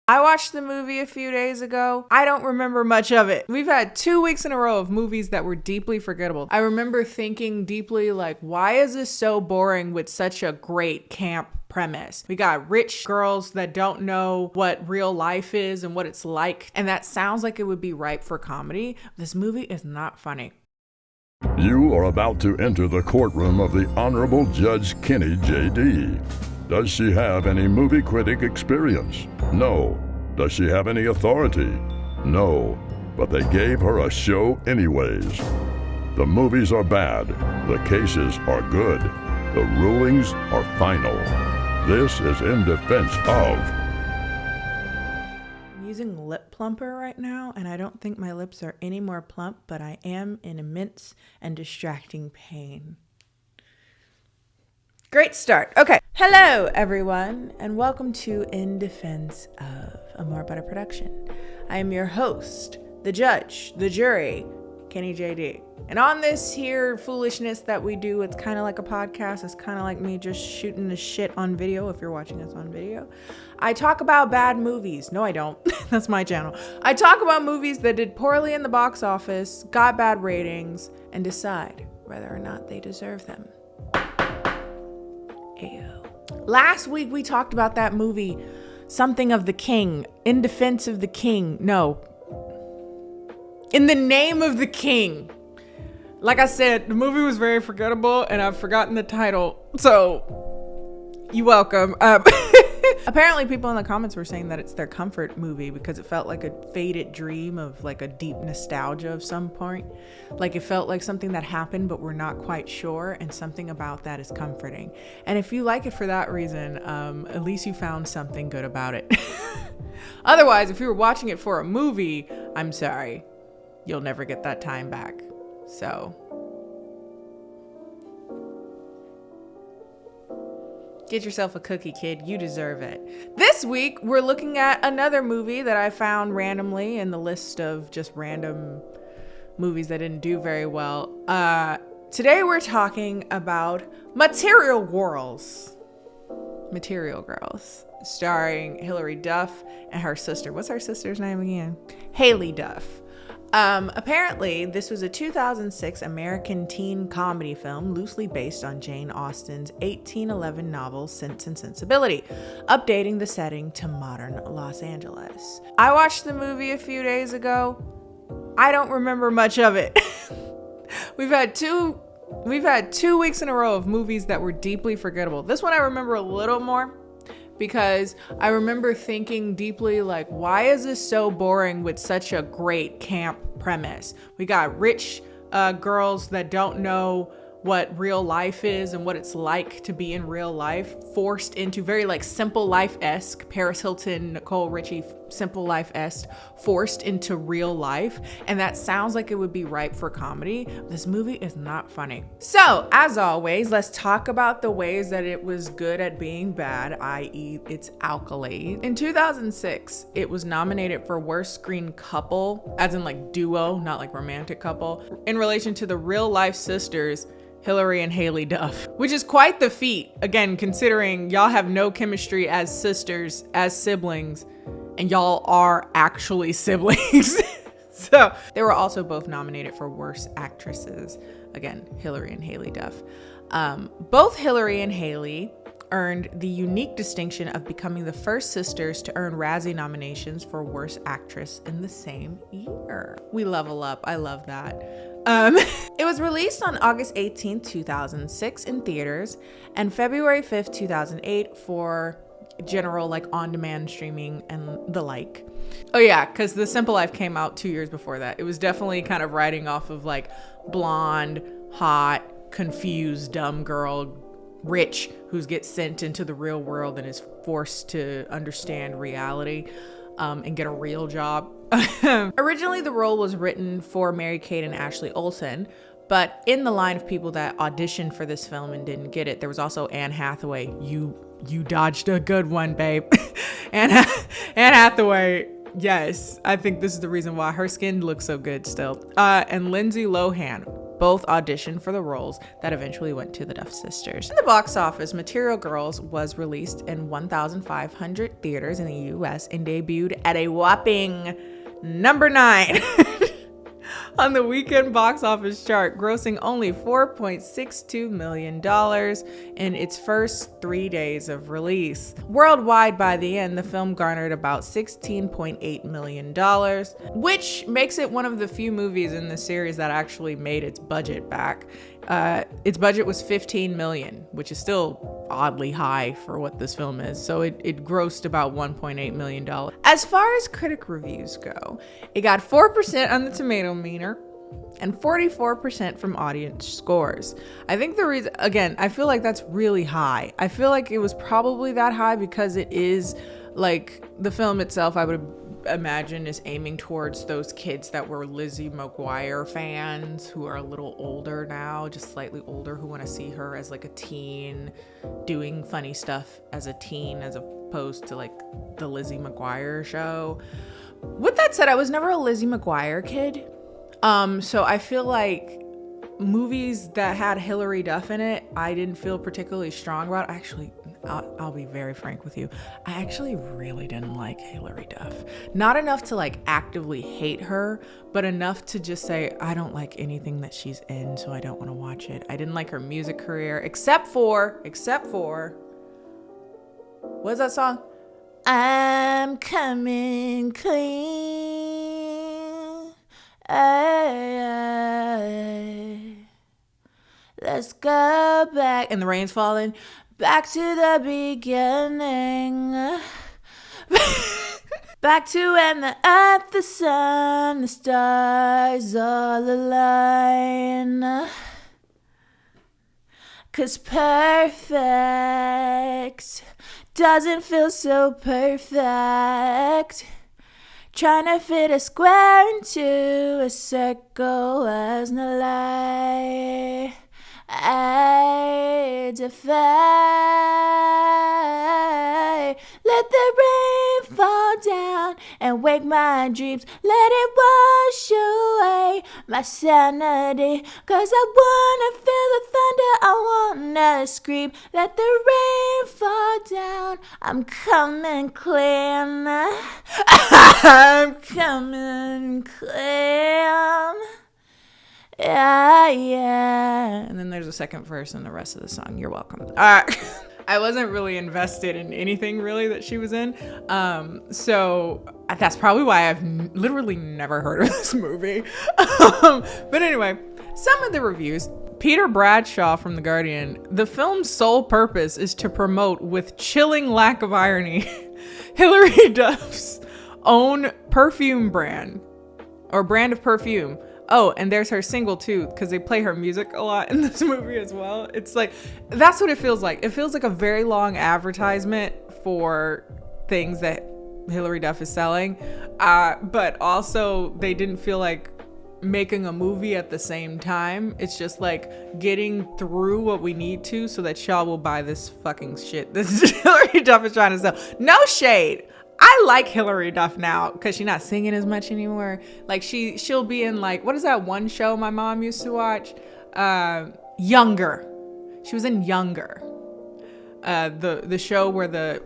I watched the movie a few days ago. I don't remember much of it. We've had 2 weeks in a row of movies that were deeply forgettable. I remember thinking deeply like, why is this so boring with such a great camp premise? We got rich girls that don't know what real life is and what it's like. And that sounds like it would be ripe for comedy. This movie is not funny. You are about to enter the courtroom of the Honorable Judge KennieJD. Does she have any movie critic experience? No. Does she have any authority? No. But they gave her a show anyways. The movies are bad. The cases are good. The rulings are final. This is in defense of... I'm using lip plumper right now, and I don't think my lips are any more plump, but I am in immense and distracting pain. Great start. Okay. Hello, everyone, and welcome to In Defense of, a More Better production. I am your host, the judge, the jury, KennieJD. And on this here foolishness that we do, it's kind of like a podcast. It's kind of like me just shooting the shit on video if you're watching us on video. I talk about bad movies. No, I don't. That's my channel. I talk about movies that did poorly in the box office, got bad ratings, and decide whether or not they deserve them. Ayo. Last week we talked about that movie, Something of the King, In Defense of the King. No. In the Name of the King. Like I said, the movie was very forgettable and I've forgotten the title. So, you're welcome. Apparently people in the comments were saying that it's their comfort movie because it felt like a faded dream of like a deep nostalgia of some point. Like it felt like something that happened but we're not quite sure, and something about that is comforting. And if you like it for that reason, at least you found something good about it. Otherwise, if you were watching it for a movie, I'm sorry. You'll never get that time back. So... get yourself a cookie, kid. You deserve it. This week, we're looking at another movie that I found randomly in the list of just random movies that didn't do very well. Today, we're talking about Material Girls. Material Girls. Starring Hilary Duff and her sister. What's her sister's name again? Haylie Duff. Apparently, this was a 2006 American teen comedy film loosely based on Jane Austen's 1811 novel Sense and Sensibility, updating the setting to modern Los Angeles. I watched the movie a few days ago. I don't remember much of it. We've had two weeks in a row of movies that were deeply forgettable. This one I remember a little more, because I remember thinking deeply like, why is this so boring with such a great camp premise? We got rich girls that don't know what real life is and what it's like to be in real life, forced into very like Simple Life-esque, Paris Hilton, Nicole Richie, Simple Life-esque, forced into real life. And that sounds like it would be ripe for comedy. This movie is not funny. So as always, let's talk about the ways that it was good at being bad, i.e. its alkali. In 2006, it was nominated for Worst Screen Couple, as in like duo, not like romantic couple, in relation to the real life sisters, Hilary and Haylie Duff, which is quite the feat, again, considering y'all have no chemistry as sisters, as siblings, and y'all are actually siblings. So they were also both nominated for Worst Actresses. Again, Hilary and Haylie Duff. Both Hilary and Haylie earned the unique distinction of becoming the first sisters to earn Razzie nominations for Worst Actress in the same year. We level up. I love that. It was released on August 18th, 2006 in theaters, and February 5th, 2008 for general like on-demand streaming and the like. Oh yeah, because The Simple Life came out 2 years before that. It was definitely kind of riding off of like blonde, hot, confused, dumb girl, rich, who gets sent into the real world and is forced to understand reality and get a real job. Originally, the role was written for Mary-Kate and Ashley Olsen, but in the line of people that auditioned for this film and didn't get it, there was also Anne Hathaway. You dodged a good one, babe. Anne Hathaway, yes, I think this is the reason why her skin looks so good still. And Lindsay Lohan. Both auditioned for the roles that eventually went to the Duff sisters. In the box office, Material Girls was released in 1,500 theaters in the US and debuted at a whopping number 9 on the weekend box office chart, grossing only $4.62 million in its first 3 days of release. Worldwide, by the end, the film garnered about $16.8 million, which makes it one of the few movies in the series that actually made its budget back. Its budget was $15 million, which is still oddly high for what this film is. So it grossed about $1.8 million. As far as critic reviews go, it got 4% on the tomato meter and 44% from audience scores. I think the reason, again, I feel like that's really high. I feel like it was probably that high because it is like the film itself, I would imagine, is aiming towards those kids that were Lizzie McGuire fans who are a little older now, just slightly older, who want to see her as like a teen doing funny stuff as a teen as opposed to like the Lizzie McGuire show. With that said, I was never a Lizzie McGuire kid. So I feel like movies that had Hilary Duff in it, I didn't feel particularly strong about. Actually, I'll be very frank with you. I actually really didn't like Hilary Duff. Not enough to like actively hate her, but enough to just say, I don't like anything that she's in, so I don't want to watch it. I didn't like her music career, except for, what's that song? I'm coming clean. Let's go back. And the rain's falling. Back to the beginning. Back to when the earth, the sun, the stars all align. 'Cause perfect doesn't feel so perfect. Trying to fit a square into a circle was no lie. I defy. Let the rain fall down and wake my dreams. Let it wash away my sanity. 'Cause I wanna feel the thunder, I wanna scream. Let the rain fall down, I'm coming clean. I'm coming clean. Yeah. And then there's a second verse and the rest of the song. You're welcome. I wasn't really invested in anything really that she was in. So that's probably why I've literally never heard of this movie. But anyway, some of the reviews. Peter Bradshaw from The Guardian. The film's sole purpose is to promote, with chilling lack of irony, Hilary Duff's own perfume brand or brand of perfume. Oh, and there's her single too, because they play her music a lot in this movie as well. It's like, that's what it feels like. It feels like a very long advertisement for things that Hilary Duff is selling. But also they didn't feel like making a movie at the same time. It's just like getting through what we need to so that y'all will buy this fucking shit this Hilary Duff is trying to sell. No shade. I like Hilary Duff now because she's not singing as much anymore. Like she'll be in like, what is that one show my mom used to watch? Younger. She was in Younger. The show where the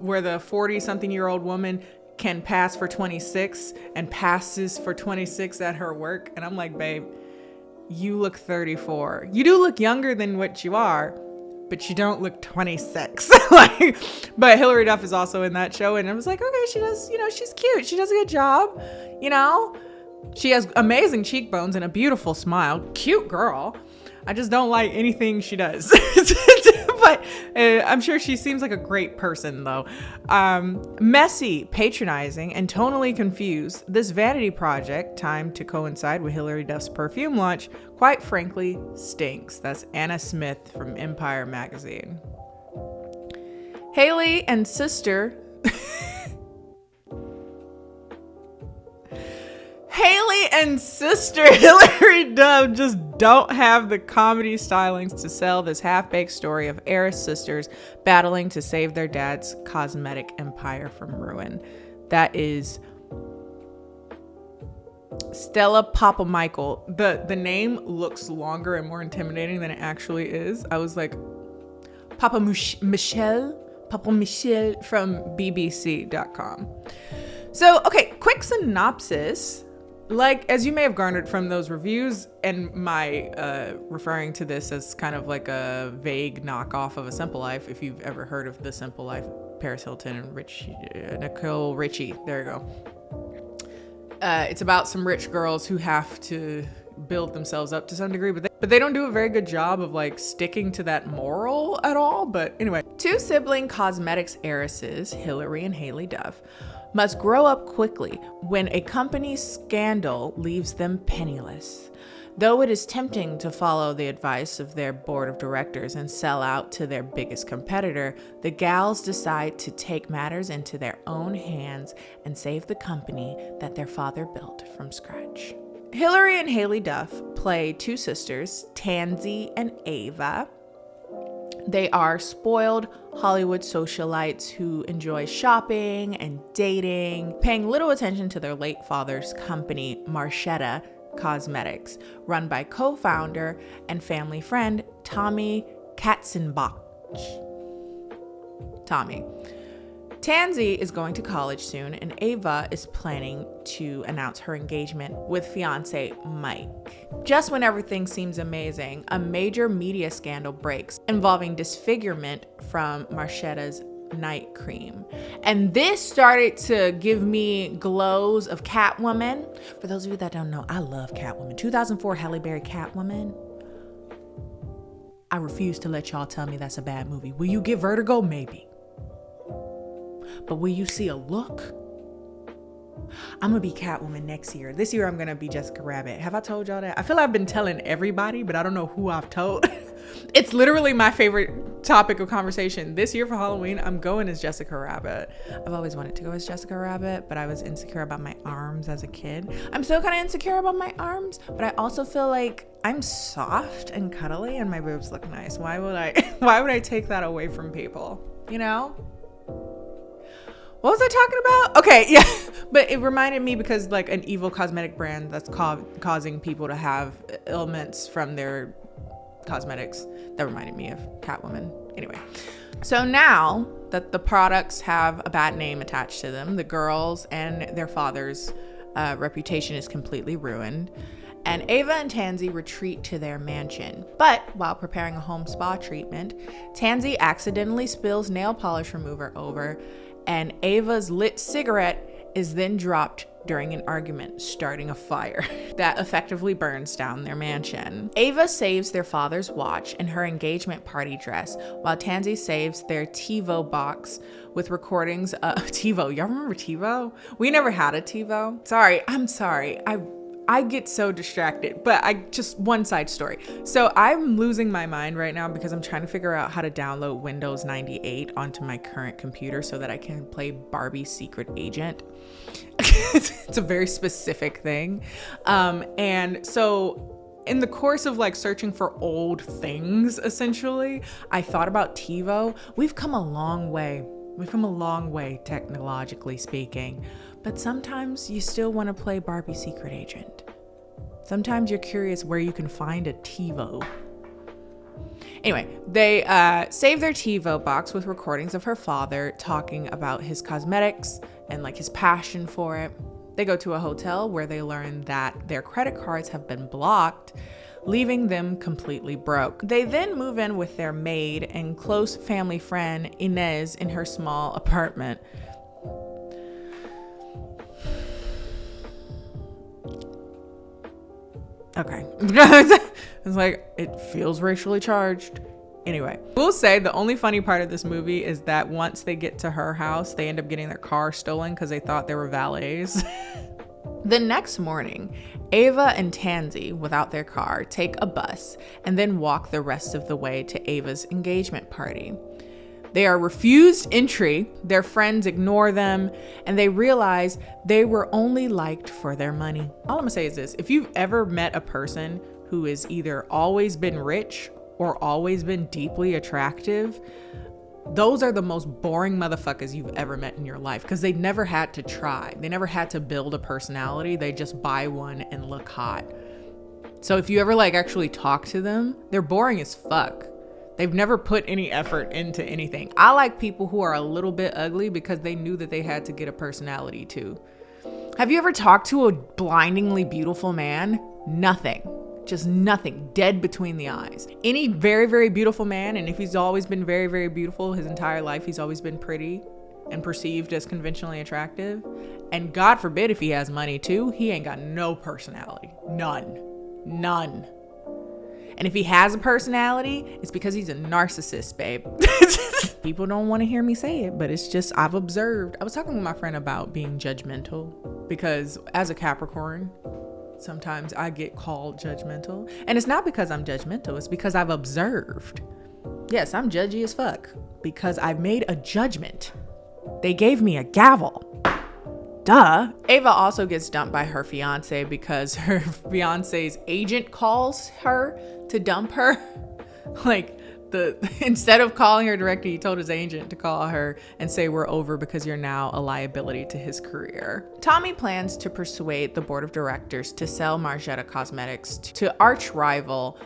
40-something-year-old woman can pass for 26 and passes for 26 at her work. And I'm like, babe, you look 34. You do look younger than what you are, but you don't look 26. But Hilary Duff is also in that show. And I was like, okay, she does, she's cute. She does a good job. She has amazing cheekbones and a beautiful smile. Cute girl. I just don't like anything she does. But I'm sure she seems like a great person, though. Messy, patronizing, and tonally confused, this vanity project, timed to coincide with Hilary Duff's perfume launch, quite frankly, stinks. That's Anna Smith from Empire magazine. Haylie and sister... Haylie and sister Hilary Duff just don't have the comedy stylings to sell this half-baked story of heiress sisters battling to save their dad's cosmetic empire from ruin. That is Stella Papa Michael. The name looks longer and more intimidating than it actually is. I was like, Papa Michelle from BBC.com. So, okay, quick synopsis. Like, as you may have garnered from those reviews and my referring to this as kind of like a vague knockoff of A Simple Life, if you've ever heard of The Simple Life, Paris Hilton and Nicole Richie. There you go. It's about some rich girls who have to build themselves up to some degree, but they don't do a very good job of like sticking to that moral at all. But anyway, two sibling cosmetics heiresses, Hilary and Haylie Duff, must grow up quickly when a company scandal leaves them penniless. Though it is tempting to follow the advice of their board of directors and sell out to their biggest competitor, the gals decide to take matters into their own hands and save the company that their father built from scratch. Hilary and Haylie Duff play two sisters, Tansy and Ava. They are spoiled Hollywood socialites who enjoy shopping and dating, paying little attention to their late father's company, Marchetta Cosmetics, run by co-founder and family friend Tommy Katzenbach. Tommy. Tansy is going to college soon, and Ava is planning to announce her engagement with fiance Mike. Just when everything seems amazing, a major media scandal breaks involving disfigurement from Marchetta's night cream. And this started to give me glows of Catwoman. For those of you that don't know, I love Catwoman. 2004 Halle Berry Catwoman. I refuse to let y'all tell me that's a bad movie. Will you get vertigo? Maybe. But will you see a look? I'm gonna be Catwoman next year. This year I'm gonna be Jessica Rabbit. Have I told y'all that? I feel like I've been telling everybody, but I don't know who I've told. It's literally my favorite topic of conversation. This year for Halloween, I'm going as Jessica Rabbit. I've always wanted to go as Jessica Rabbit, but I was insecure about my arms as a kid. I'm still kind of insecure about my arms, but I also feel like I'm soft and cuddly and my boobs look nice. Why would I take that away from people? You know? What was I talking about? Okay, yeah. But it reminded me because like an evil cosmetic brand that's causing people to have ailments from their cosmetics. That reminded me of Catwoman. Anyway, so now that the products have a bad name attached to them, the girls and their father's reputation is completely ruined. And Ava and Tansy retreat to their mansion. But while preparing a home spa treatment, Tansy accidentally spills nail polish remover over, and Ava's lit cigarette is then dropped during an argument, starting a fire that effectively burns down their mansion. Ava saves their father's watch and her engagement party dress, while Tansy saves their TiVo box with recordings of TiVo. Y'all remember TiVo? We never had a TiVo. I'm sorry. I get so distracted, but one side story. So I'm losing my mind right now because I'm trying to figure out how to download Windows 98 onto my current computer so that I can play Barbie Secret Agent. It's a very specific thing. And so in the course of like searching for old things, essentially, I thought about TiVo. We've come a long way. Technologically speaking. But sometimes you still want to play Barbie Secret Agent. Sometimes you're curious where you can find a TiVo. Anyway, they save their TiVo box with recordings of her father talking about his cosmetics and like his passion for it. They go to a hotel where they learn that their credit cards have been blocked, leaving them completely broke. They then move in with their maid and close family friend Inez in her small apartment. Okay. It's like, it feels racially charged. Anyway, we'll say the only funny part of this movie is that once they get to her house, they end up getting their car stolen because they thought they were valets. The next morning, Ava and Tansy, without their car, take a bus and then walk the rest of the way to Ava's engagement party. They are refused entry, their friends ignore them, and they realize they were only liked for their money. All I'm gonna say is this: if you've ever met a person who has either always been rich or always been deeply attractive, those are the most boring motherfuckers you've ever met in your life, because they never had to try. They never had to build a personality. They just buy one and look hot. So if you ever like actually talk to them, they're boring as fuck. They've never put any effort into anything. I like people who are a little bit ugly because they knew that they had to get a personality too. Have you ever talked to a blindingly beautiful man? Nothing. Just nothing. Dead between the eyes. Any very, very beautiful man, and if he's always been very, very beautiful his entire life, he's always been pretty and perceived as conventionally attractive. And God forbid if he has money too, he ain't got no personality. None. And if he has a personality, it's because he's a narcissist, babe. People don't want to hear me say it, but it's just, I've observed. I was talking with my friend about being judgmental, because as a Capricorn, sometimes I get called judgmental. And it's not because I'm judgmental, it's because I've observed. Yes, I'm judgy as fuck because I've made a judgment. They gave me a gavel. Duh. Ava also gets dumped by her fiance because her fiance's agent calls her to dump her. Instead of calling her directly, he told his agent to call her and say we're over because you're now a liability to his career. Tommy plans to persuade the board of directors to sell Margetta Cosmetics to arch rival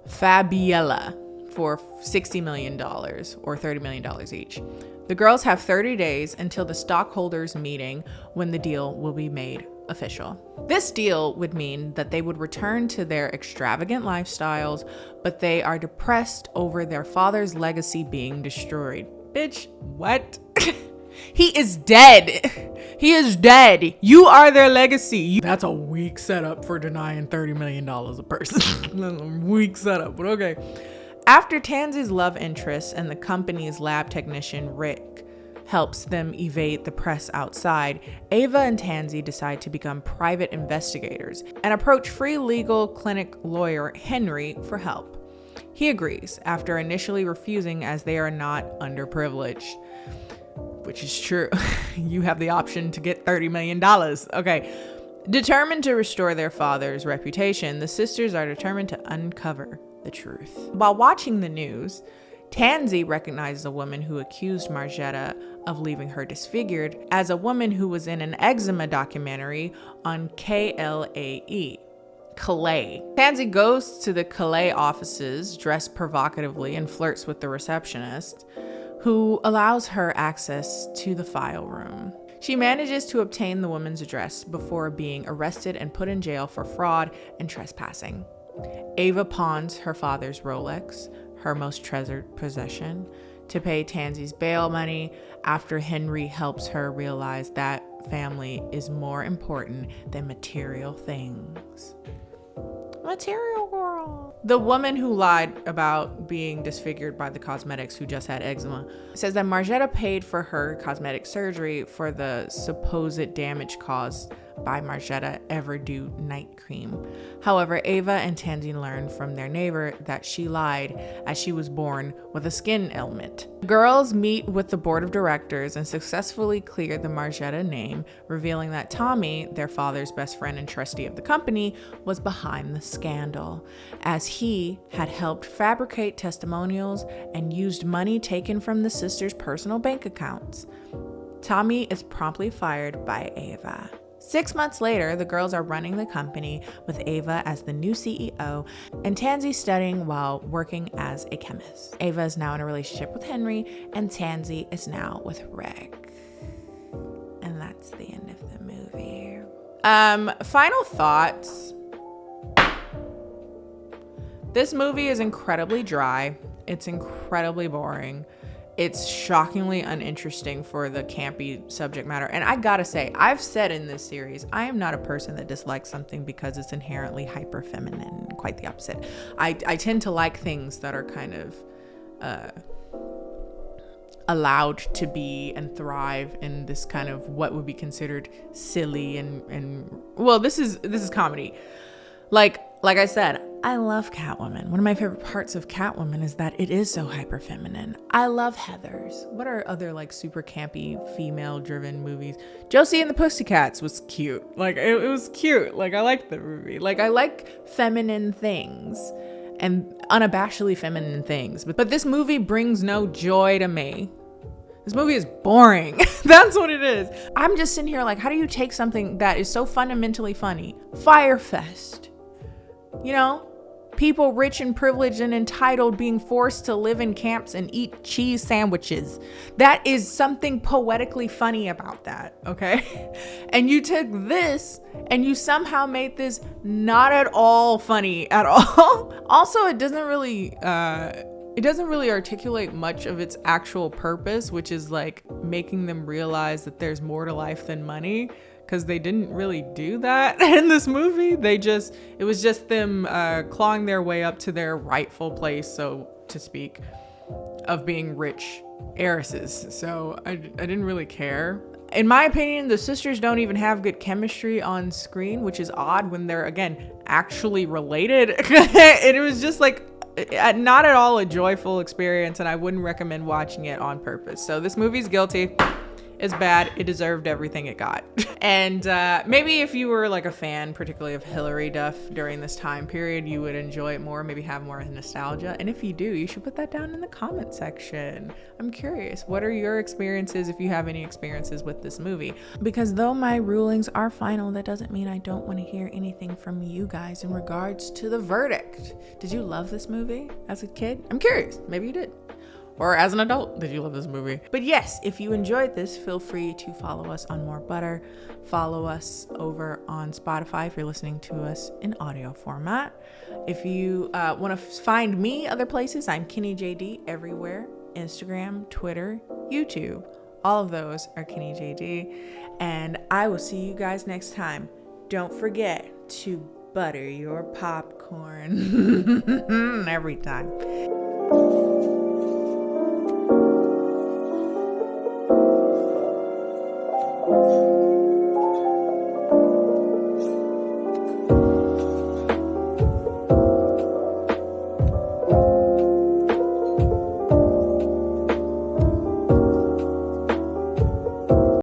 Fabiella for $60 million or $30 million each. The girls have 30 days until the stockholders meeting when the deal will be made official. This deal would mean that they would return to their extravagant lifestyles, but they are depressed over their father's legacy being destroyed. Bitch, what? He is dead. He is dead. You are their legacy. That's a weak setup for denying $30 million a person. Weak setup, but okay. After Tansy's love interest and the company's lab technician, Rick, helps them evade the press outside, Ava and Tansy decide to become private investigators and approach free legal clinic lawyer Henry for help. He agrees after initially refusing as they are not underprivileged. Which is true. You have the option to get $30 million. Okay. Determined to restore their father's reputation, the sisters are determined to uncover the truth. While watching the news, Tansy recognized a woman who accused Margetta of leaving her disfigured as a woman who was in an eczema documentary on KLAE. Calais. Tansy goes to the Calais offices dressed provocatively and flirts with the receptionist, who allows her access to the file room. She manages to obtain the woman's address before being arrested and put in jail for fraud and trespassing. Ava pawns her father's Rolex, her most treasured possession, to pay Tansy's bail money after Henry helps her realize that family is more important than material things. Material girl. The woman who lied about being disfigured by the cosmetics who just had eczema says that Margetta paid for her cosmetic surgery for the supposed damage caused by Margetta Everdew night cream. However, Ava and Tansy learn from their neighbor that she lied as she was born with a skin ailment. The girls meet with the board of directors and successfully clear the Margetta name, revealing that Tommy, their father's best friend and trustee of the company, was behind the scandal, as he had helped fabricate testimonials and used money taken from the sisters' personal bank accounts. Tommy is promptly fired by Ava. 6 months later, the girls are running the company with Ava as the new CEO and Tansy studying while working as a chemist. Ava is now in a relationship with Henry and Tansy is now with Rick. And that's the end of the movie. Final thoughts. This movie is incredibly dry. It's incredibly boring. It's shockingly uninteresting for the campy subject matter. And I gotta say, I've said in this series, I am not a person that dislikes something because it's inherently hyper feminine. Quite the opposite. I tend to like things that are kind of allowed to be and thrive in this kind of what would be considered silly and well, this is comedy. Like I said, I love Catwoman. One of my favorite parts of Catwoman is that it is so hyper feminine. I love Heathers. What are other like super campy female driven movies? Josie and the Pussycats was cute. Like it was cute. Like I liked the movie. Like I like feminine things. and unabashedly feminine things. But this movie brings no joy to me. This movie is boring. That's what it is. I'm just sitting here like, how do you take something that is so fundamentally funny? Fyre Fest. You know? People rich and privileged and entitled being forced to live in camps and eat cheese sandwiches. That is something poetically funny about that, okay? And you took this and you somehow made this not at all funny at all. Also, it doesn't really articulate much of its actual purpose, which is like making them realize that there's more to life than money. Because they didn't really do that in this movie. It was just them clawing their way up to their rightful place, so to speak, of being rich heiresses. So I didn't really care. In my opinion, the sisters don't even have good chemistry on screen, which is odd when they're, again, actually related. And it was just like, not at all a joyful experience, and I wouldn't recommend watching it on purpose. So this movie's guilty. It's bad. It deserved everything it got. And maybe if you were like a fan, particularly of Hilary Duff during this time period, you would enjoy it more, maybe have more nostalgia. And if you do, you should put that down in the comment section. I'm curious, what are your experiences, if you have any experiences with this movie? Because though my rulings are final, that doesn't mean I don't want to hear anything from you guys in regards to the verdict. Did you love this movie as a kid? I'm curious. Maybe you did. Or as an adult, did you love this movie? But yes, if you enjoyed this, feel free to follow us on More Butter. Follow us over on Spotify if you're listening to us in audio format. If you want to find me other places, I'm KennieJD everywhere. Instagram, Twitter, YouTube. All of those are KennieJD. And I will see you guys next time. Don't forget to butter your popcorn every time.